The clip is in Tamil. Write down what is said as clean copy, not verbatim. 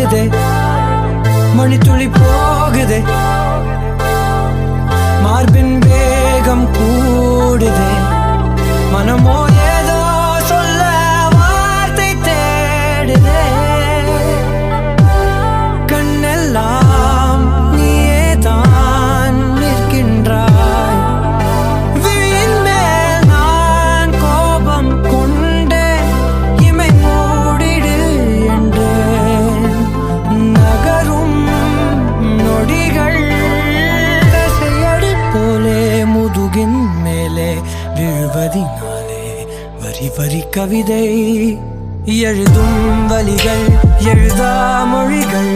மாறுதே, மணித்துளி போகுதே, மார்பின் வேகம் கூடுதே, மனமோ ஏதோ சொல்ல வார்த்தை தேடுதே. கண்ணெல்லாம் நீயே தான் நிற்கின்றாய், விழியின் மேல் நான் கோபம் கொண்டேன், இமை மூடிடு என்றேன். நகரும் நொடிகள் தசையடி போலே முதுகின் மேலே விழுவதினாலே வரி வரி கவிதை எழுதும் வலிகள், எழுதா மொழிகள்.